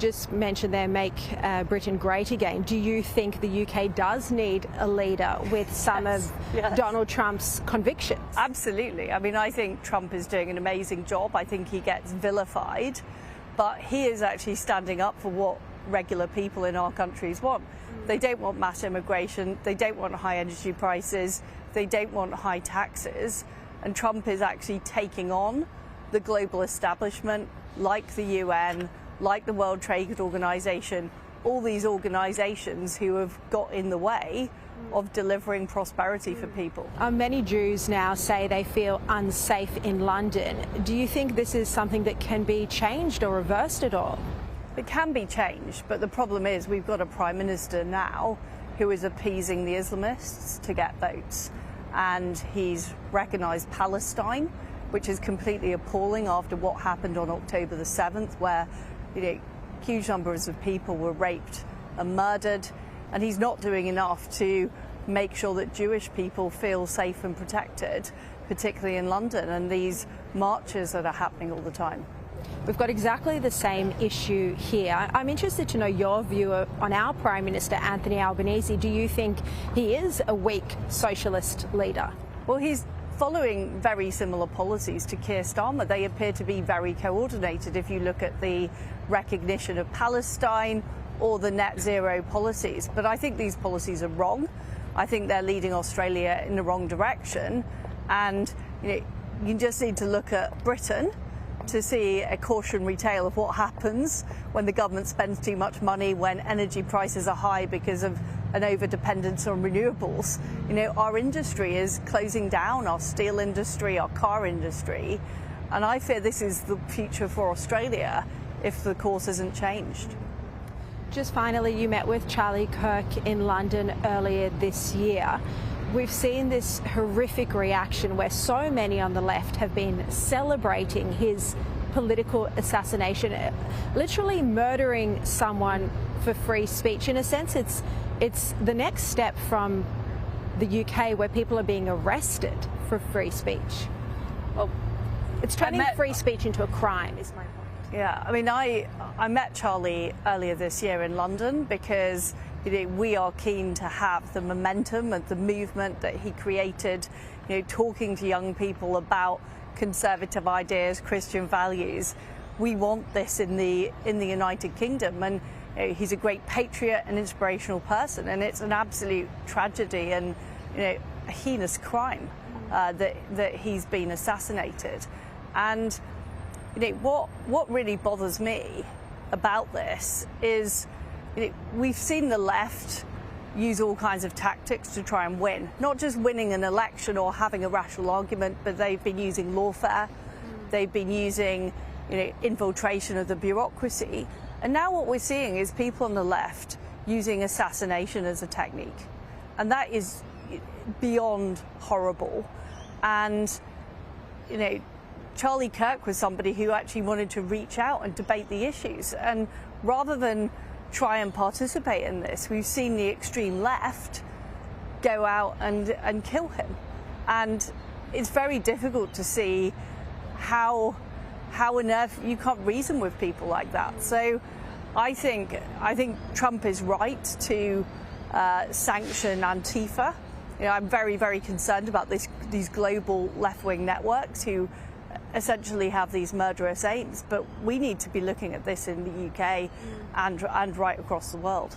just mentioned there, make Britain great again. Do you think the UK does need a leader with some of Donald Trump's convictions? Absolutely. I mean, I think Trump is doing an amazing job. I think he gets vilified, but he is actually standing up for what regular people in our countries want. They don't want mass immigration, they don't want high energy prices, they don't want high taxes, and Trump is actually taking on the global establishment like the UN, like the World Trade Organization, all these organizations who have got in the way of delivering prosperity for people. Many Jews now say they feel unsafe in London. Do you think this is something that can be changed or reversed at all? It can be changed, but the problem is we've got a Prime Minister now who is appeasing the Islamists to get votes. And he's recognised Palestine, which is completely appalling after what happened on October the 7th, where huge numbers of people were raped and murdered. And he's not doing enough to make sure that Jewish people feel safe and protected, particularly in London, and these marches that are happening all the time. We've got exactly the same issue here. I'm interested to know your view on our Prime Minister, Anthony Albanese. Do you think he is a weak socialist leader? Well, he's following very similar policies to Keir Starmer. They appear to be very coordinated if you look at the recognition of Palestine or the net zero policies. But I think these policies are wrong. I think they're leading Australia in the wrong direction. And you just need to look at Britain to see a cautionary tale of what happens when the government spends too much money, when energy prices are high because of an over-dependence on renewables. Our industry is closing down, our steel industry, our car industry, and I fear this is the future for Australia if the course isn't changed. Just finally, you met with Charlie Kirk in London earlier this year. We've seen this horrific reaction where so many on the left have been celebrating his political assassination, literally murdering someone for free speech. In a sense, it's the next step from the UK where people are being arrested for free speech. Well, it's turning free speech into a crime, is my point. Yeah, I mean, I met Charlie earlier this year in London because we are keen to have the momentum and the movement that he created, talking to young people about conservative ideas, Christian values. We want this in the United Kingdom, and he's a great patriot and inspirational person, and it's an absolute tragedy and a heinous crime that he's been assassinated. And what really bothers me about this is we've seen the left use all kinds of tactics to try and win, not just winning an election or having a rational argument, but they've been using lawfare, they've been using infiltration of the bureaucracy, and now what we're seeing is people on the left using assassination as a technique, and that is beyond horrible. And Charlie Kirk was somebody who actually wanted to reach out and debate the issues, and rather than try and participate in this, we've seen the extreme left go out and kill him. And it's very difficult to see how on earth you can't reason with people like that. So I think Trump is right to sanction Antifa. I'm very, very concerned about these global left-wing networks who essentially have these murderous aims, but we need to be looking at this in the UK and right across the world.